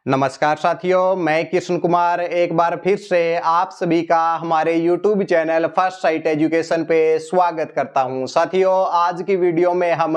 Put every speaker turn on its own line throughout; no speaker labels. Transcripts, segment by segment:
नमस्कार साथियों, मैं कृष्ण कुमार एक बार फिर से आप सभी का हमारे YouTube channel first sight education पे स्वागत करता हूं। साथियों, आज की वीडियो में हम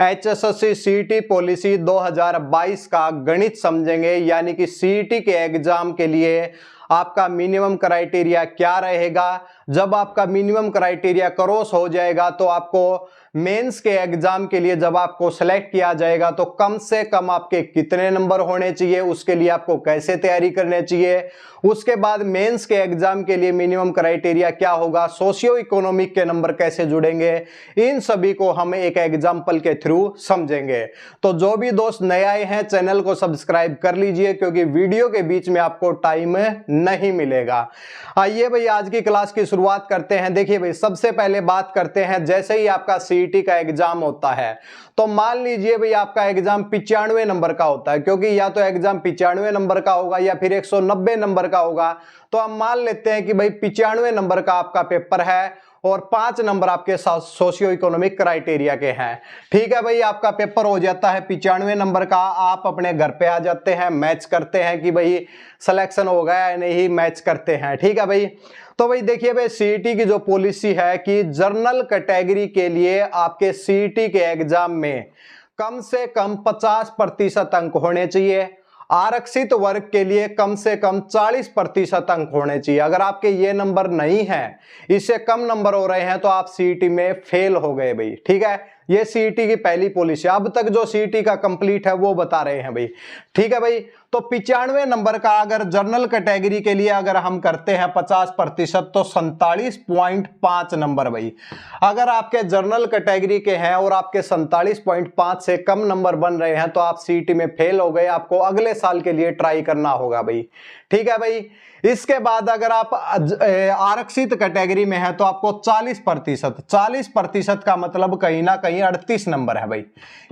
HSSC CET पॉलिसी 2022 का गणित समझेंगे, यानी कि CET के एग्जाम के लिए आपका मिनिमम क्राइटेरिया क्या रहेगा। जब आपका मिनिमम क्राइटेरिया क्रॉस हो जाएगा तो आपको मेंस के एग्जाम के लिए जब आपको सेलेक्ट किया जाएगा तो कम से कम आपके कितने नंबर होने चाहिए, उसके लिए आपको कैसे तैयारी करनी चाहिए। उसके बाद मेंस के एग्जाम के लिए मिनिमम क्राइटेरिया क्या होगा, सोशियो इकोनॉमिक के नंबर कैसे जुड़ेंगे, इन सभी को हम एक एग्जाम्पल के थ्रू समझेंगे। तो जो भी दोस्त नए आए हैं चैनल को सब्सक्राइब कर लीजिए, क्योंकि वीडियो के बीच में आपको टाइम नहीं मिलेगा। आइए भाई आज की क्लास की शुरुआत करते हैं। देखिए भाई, सबसे पहले बात करते हैं, जैसे ही आपका CET का एग्जाम होता है तो मान लीजिए भाई आपका एग्जाम 95 नंबर का होता है, क्योंकि या तो एग्जाम 95 नंबर का होगा या फिर 190 नंबर का होगा। तो हम मान लेते हैं कि भाई 95 नंबर का आपका पेपर है और 5 नंबर आपके सोशियो इकोनॉमिक क्राइटेरिया के हैं। ठीक है भाई, आपका पेपर हो जाता है 95 नंबर का। आप अपने घर पे आ जाते हैं, मैच करते हैं कि भाई सिलेक्शन हो गया या नहीं, मैच करते हैं। ठीक है भाई, तो भाई देखिए भाई CET की जो पॉलिसी है कि जर्नल कैटेगरी के लिए आपके CET के एग्जाम में कम से कम 50% अंक होने चाहिए। आरक्षित वर्ग के लिए कम से कम 40% अंक होने चाहिए। अगर आपके ये नंबर नहीं है, इससे कम नंबर हो रहे हैं, तो आप CET में फेल हो गए भाई। ठीक है, ये CET की पहली पॉलिसी। अब तक जो CET का कंप्लीट है वो बता रहे हैं भाई। ठीक है भाई, तो 95 नंबर का अगर जर्नल कैटेगरी के लिए अगर हम करते हैं 50%, तो 47.5 नंबर भाई। अगर आपके जर्नल कैटेगरी के हैं और आपके 47.5 से कम नंबर बन रहे हैं तो आप CET में फेल हो गए। आपको अगले साल के लिए ट्राई करना होगा भाई। ठीक है भाई, इसके बाद अगर आप आरक्षित कैटेगरी में है तो आपको 40% का मतलब कहीं ना कहीं 38 नंबर है भाई।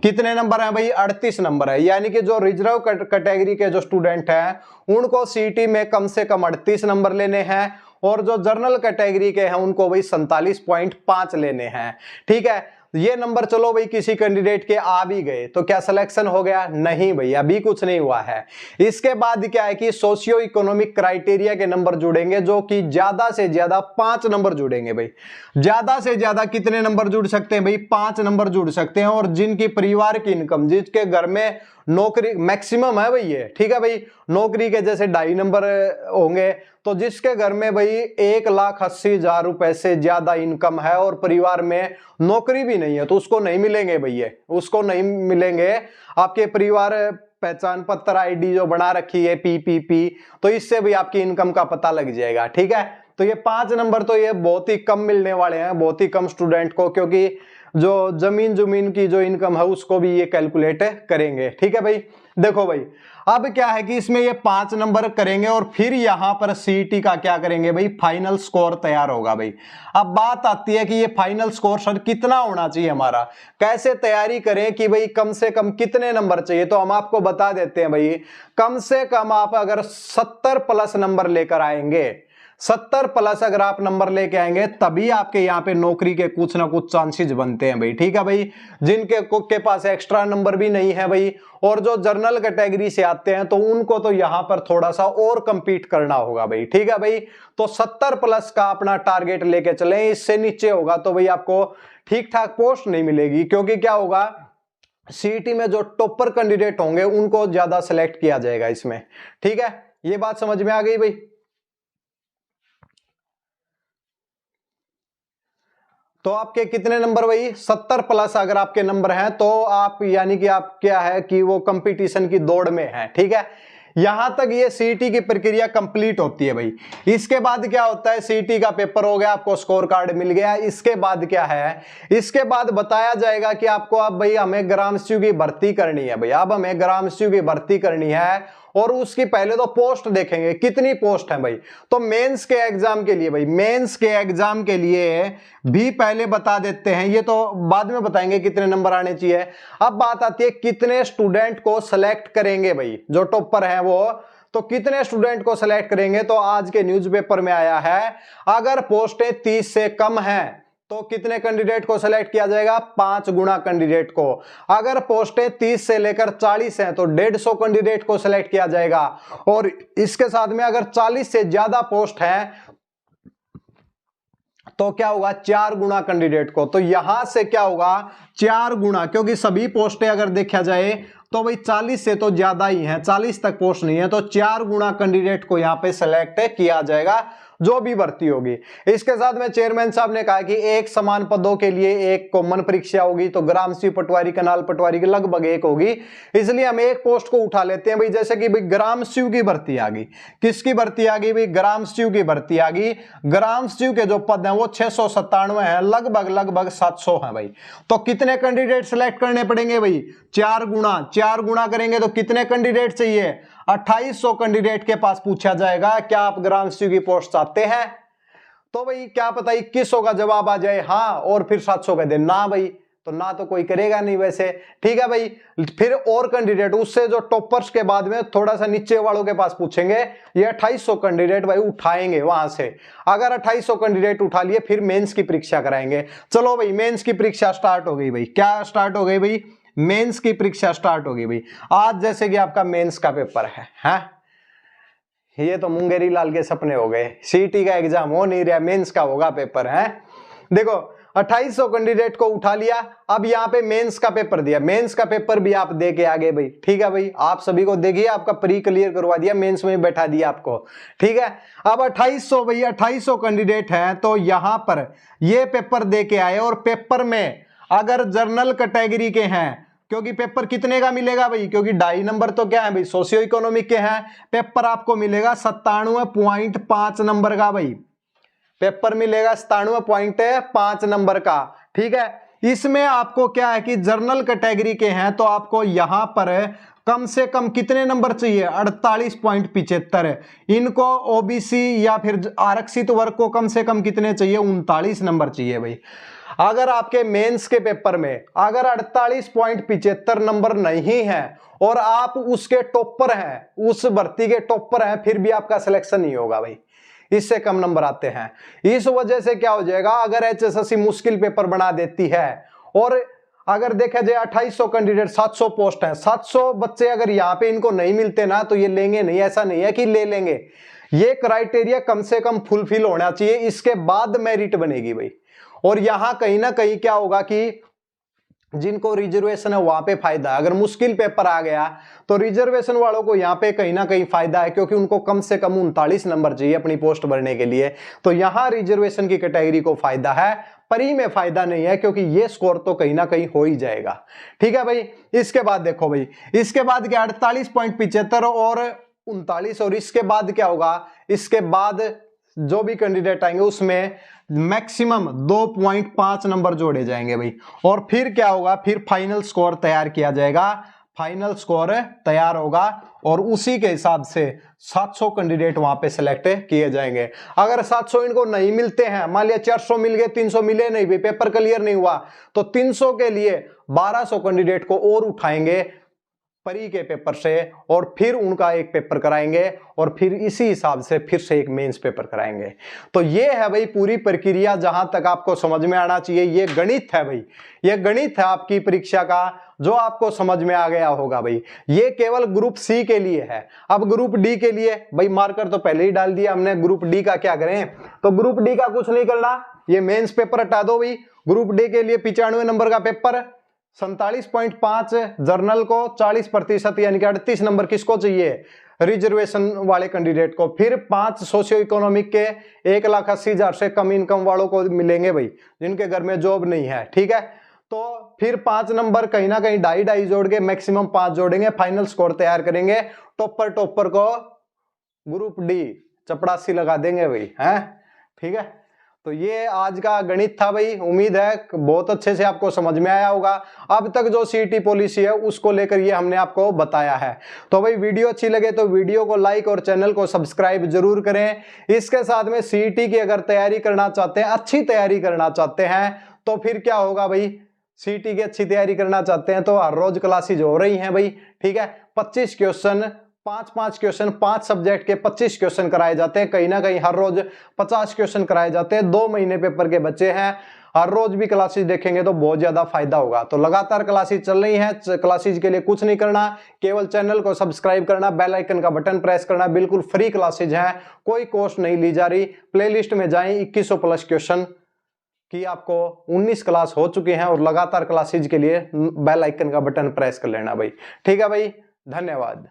कितने नंबर है भाई? 38 नंबर है। यानी कि जो रिजर्व कैटेगरी के जो स्टूडेंट हैं उनको CET में कम से कम 38 नंबर लेने हैं, और जो जनरल कैटेगरी के हैं उनको भाई 47.5 लेने हैं। ठीक है, ये नंबर चलो भाई किसी कैंडिडेट के आ भी गए तो क्या सिलेक्शन हो गया? नहीं भाई, अभी कुछ नहीं हुआ है। इसके बाद क्या है कि सोशियो इकोनॉमिक क्राइटेरिया के नंबर जुड़ेंगे, जो कि ज्यादा से ज्यादा 5 नंबर जुड़ेंगे भाई। ज्यादा से ज्यादा कितने नंबर जुड़ सकते हैं भाई? 5 नंबर जुड़ सकते हैं। और जिनकी परिवार की इनकम, जिसके घर में नौकरी मैक्सिमम है भाई ये, ठीक है भाई, नौकरी के जैसे 2.5 नंबर होंगे, तो जिसके घर में भाई 1,80,000 रुपए से ज्यादा इनकम है और परिवार में नौकरी भी नहीं है तो उसको नहीं मिलेंगे भैया, उसको नहीं मिलेंगे। आपके परिवार पहचान पत्र ID जो बना रखी है PPP, तो इससे भी आपकी इनकम का पता लग जाएगा। ठीक है, तो ये 5 नंबर तो ये बहुत ही कम मिलने वाले हैं, बहुत ही कम स्टूडेंट को, क्योंकि जो जमीन की जो इनकम है उसको भी ये कैलकुलेट करेंगे। ठीक है भाई, देखो भाई अब क्या है कि इसमें ये 5 नंबर करेंगे और फिर यहां पर CET का क्या करेंगे भाई? फाइनल स्कोर तैयार होगा भाई। अब बात आती है कि ये फाइनल स्कोर सर कितना होना चाहिए हमारा, कैसे तैयारी करें कि भाई कम से कम कितने नंबर चाहिए। तो हम आपको बता देते हैं भाई, कम से कम आप अगर 70 प्लस नंबर लेकर आएंगे, 70 प्लस अगर आप नंबर लेके आएंगे, तभी आपके यहाँ पे नौकरी के कुछ ना कुछ चांसेस बनते हैं भाई। ठीक है भाई, जिनके के पास एक्स्ट्रा नंबर भी नहीं है भाई, और जो जर्नल कैटेगरी से आते हैं तो उनको तो यहाँ पर थोड़ा सा और कंपीट करना होगा भाई। ठीक है भाई, तो 70 प्लस का अपना टारगेट लेके चले। इससे नीचे होगा तो भाई आपको ठीक ठाक पोस्ट नहीं मिलेगी, क्योंकि क्या होगा, CET में जो टॉपर कैंडिडेट होंगे उनको ज्यादा सिलेक्ट किया जाएगा इसमें। ठीक है, ये बात समझ में आ गई भाई। तो आपके कितने नंबर भाई? 70 प्लस अगर आपके नंबर हैं तो आप, यानी कि आप क्या है कि वो कंपटीशन की दौड़ में है। ठीक है, यहां तक ये CET की प्रक्रिया कंप्लीट होती है भाई। इसके बाद क्या होता है, CET का पेपर हो गया, आपको स्कोर कार्ड मिल गया। इसके बाद क्या है, इसके बाद बताया जाएगा कि आपको अब भाई हमें ग्रामस्यु की भर्ती करनी है भाई। अब हमें ग्रामस्यु की भर्ती करनी है, और उसकी पहले तो पोस्ट देखेंगे कितनी पोस्ट है भाई। तो मेंस के एग्जाम के लिए भाई, मेंस के एग्जाम के लिए भी पहले बता देते हैं, ये तो बाद में बताएंगे कितने नंबर आने चाहिए। अब बात आती है कितने स्टूडेंट को सिलेक्ट करेंगे भाई, जो टॉपर है वो, तो कितने स्टूडेंट को सिलेक्ट करेंगे। तो आज के न्यूज़पेपर में आया है, अगर पोस्टें 30 से कम हैं तो कितने कैंडिडेट को सिलेक्ट किया जाएगा? 5 गुना कैंडिडेट को। अगर पोस्टें 30 से लेकर 40 हैं तो 150 कैंडिडेट को सिलेक्ट किया जाएगा। और इसके साथ में अगर 40 से ज्यादा पोस्ट हैं तो क्या होगा? 4 गुना कैंडिडेट को। तो यहां से क्या होगा? 4 गुना, क्योंकि सभी पोस्टें अगर देखा जाए तो भाई 40 से तो ज्यादा ही हैं, 40 तक पोस्ट नहीं है, तो 4 गुना कैंडिडेट को यहां पे सिलेक्ट किया जाएगा जो भी भर्ती होगी। इसके साथ में चेयरमैन साहब ने कहा कि एक समान पदों के लिए एक कॉमन परीक्षा होगी, तो ग्राम स्वीप पटवारी, कनाल पटवारी की लगभग एक होगी, इसलिए हम एक पोस्ट को उठा लेते हैं भाई। जैसे कि भाई ग्राम स्वीप की भर्ती आ गई। किसकी भर्ती आ गई भाई? ग्राम स्वीप की भर्ती आ गई। ग्राम स्वीप के जो पद हैं वो 697 है, लगभग 700 है भाई। तो कितने कैंडिडेट सिलेक्ट करने पड़ेंगे भाई? 4 गुना करेंगे तो कितने कैंडिडेट चाहिए? 2800 कैंडिडेट के पास पूछा जाएगा क्या आप ग्राम स्वीप की पोस्ट चाहते हैं? तो भाई क्या पता 2100 का जवाब आ जाए हाँ, और फिर 700 कह दे ना भाई, तो ना तो कोई करेगा नहीं वैसे। ठीक है भाई, फिर और कैंडिडेट उससे जो टॉपर्स के बाद में थोड़ा सा नीचे वालों के पास पूछेंगे, ये 2800 कैंडिडेट भाई उठाएंगे वहां से। अगर 2800 कैंडिडेट उठा लिए फिर मेंस की परीक्षा कराएंगे। चलो भाई, मेंस की परीक्षा स्टार्ट हो गई भाई। क्या स्टार्ट हो गई भाई? मेंस की परीक्षा स्टार्ट होगी भाई। आज जैसे कि आपका मेंस का पेपर है, ये तो मुंगेरी लाल के सपने हो गए। सीटी का एग्जाम हो नहीं रहा, मेंस का होगा पेपर है। देखो 2800 कैंडिडेट को उठा लिया, अब यहाँ पे मेंस का पेपर दिया। मेंस का पेपर भी आप दे के आगे भाई। ठीक है भाई, आप सभी को देखिए, आपका प्री क्लियर करवा दिया, मेंस में बैठा दिया आपको। ठीक है, अब 2800 भाई, 2800 कैंडिडेट हैं तो यहाँ पर ये पेपर दे के आए, और पेपर में अगर जर्नल कैटेगरी के हैं, क्योंकि पेपर कितने का मिलेगा भाई? क्योंकि 2.5 नंबर तो क्या है भाई? सोशियो इकोनॉमिक के हैं। पेपर आपको मिलेगा 97.5 नंबर का भाई। पेपर मिलेगा 97.5 नंबर का। ठीक है, इसमें आपको क्या है कि जर्नल कैटेगरी के हैं तो आपको यहां पर कम से कम कितने नंबर चाहिए? 48.75। इनको ओबीसी या फिर आरक्षित वर्ग को कम से कम कितने चाहिए? 39 नंबर चाहिए भाई। अगर आपके मेंस के पेपर में अगर 48.75 नंबर नहीं है और आप उसके टॉपर हैं, उस भर्ती के टॉपर हैं, फिर भी आपका सिलेक्शन नहीं होगा भाई, इससे कम नंबर आते हैं। इस वजह से क्या हो जाएगा, अगर एचएसएससी मुश्किल पेपर बना देती है, और अगर देखा जाए 2800 कैंडिडेट, 700 पोस्ट हैं, 700 बच्चे अगर यहाँ पे इनको नहीं मिलते ना तो ये लेंगे नहीं। ऐसा नहीं है कि ले लेंगे, ये क्राइटेरिया कम से कम फुलफिल होना चाहिए, इसके बाद मेरिट बनेगी भाई। और यहां कहीं ना कहीं क्या होगा कि जिनको रिजर्वेशन है वहां पे फायदा है। अगर मुश्किल पेपर आ गया तो रिजर्वेशन वालों को यहाँ पे कहीं ना कहीं फायदा है, क्योंकि उनको कम से कम 39 नंबर चाहिए अपनी पोस्ट भरने के लिए। तो यहाँ रिजर्वेशन की कैटेगरी को फायदा है, परी में फायदा नहीं है, क्योंकि ये स्कोर तो कहीं ना कहीं हो ही जाएगा। ठीक है भाई, इसके बाद देखो भाई, इसके बाद क्या 48.75 और 39, और इसके बाद क्या होगा? इसके बाद जो भी कैंडिडेट आएंगे उसमें मैक्सिमम 2.5 नंबर जोड़े जाएंगे भाई। और फिर क्या होगा? फिर फाइनल स्कोर तैयार किया जाएगा। फाइनल स्कोर तैयार होगा और उसी के हिसाब से 700 कैंडिडेट वहां पे सिलेक्ट किए जाएंगे। अगर 700 इनको नहीं मिलते हैं, मान लिया 400 मिल गए, 300 मिले नहीं भाई, पेपर क्लियर नहीं हुआ, तो 300 के लिए 1200 कैंडिडेट को और उठाएंगे परी के पेपर से, और फिर उनका एक पेपर कराएंगे, और फिर इसी हिसाब से फिर से एक मेंस पेपर कराएंगे। तो ये है भाई पूरी प्रक्रिया, जहां तक आपको समझ में आना चाहिए। ये गणित है भाई, ये गणित है आपकी परीक्षा का, जो आपको समझ में आ गया होगा भाई। ये केवल ग्रुप सी के लिए है। अब ग्रुप डी के लिए भाई मार्कर तो पहले ही डाल दिया हमने। ग्रुप डी का क्या करें? तो ग्रुप डी का कुछ नहीं करना, ये मेंस पेपर हटा दो भाई। ग्रुप डी के लिए 95 नंबर का पेपर, 47.5 जर्नल को, 40% यानी कि 38 नंबर किसको चाहिए? रिजर्वेशन वाले कैंडिडेट को। फिर 5 सोशियो इकोनॉमिक के 1,80,000 से कम इनकम वालों को मिलेंगे भाई, जिनके घर में जॉब नहीं है। ठीक है, तो फिर 5 नंबर कहीं ना कहीं 2.5 जोड़ के मैक्सिमम 5 जोड़ेंगे, फाइनल स्कोर तैयार करेंगे। टॉपर को ग्रुप डी चपड़ासी लगा देंगे भाई, है। ठीक है, तो ये आज का गणित था भाई। उम्मीद है बहुत अच्छे से आपको समझ में आया होगा। अब तक जो सीईटी पॉलिसी है उसको लेकर ये हमने आपको बताया है। तो भाई वीडियो अच्छी लगे तो वीडियो को लाइक और चैनल को सब्सक्राइब जरूर करें। इसके साथ में सीईटी की अगर तैयारी करना चाहते हैं, अच्छी तैयारी करना चाहते हैं, तो फिर क्या होगा भाई, सीईटी की अच्छी तैयारी करना चाहते हैं तो हर रोज क्लासेज हो रही हैं भाई। ठीक है, 25 क्वेश्चन, 5 क्वेश्चन, 5 सब्जेक्ट के 25 क्वेश्चन कराए जाते हैं। कहीं ना कहीं हर रोज 50 क्वेश्चन कराए जाते हैं। 2 महीने पेपर के बच्चे हैं। हर रोज भी क्लासेज देखेंगे तो बहुत ज्यादा फायदा होगा। तो लगातार क्लासेज चल रही हैं, क्लासेज के लिए कुछ नहीं करना, केवल चैनल को सब्सक्राइब करना, बेल आइकन का बटन प्रेस करना। बिल्कुल फ्री क्लासेज हैं, कोई कॉस्ट नहीं ली जा रही। प्लेलिस्ट में जाएं, 2100 प्लस क्वेश्चन की आपको 19 क्लास हो चुके हैं और लगातार क्लासेज के लिए बेल आइकन का बटन प्रेस कर लेना भाई। ठीक है भाई, धन्यवाद।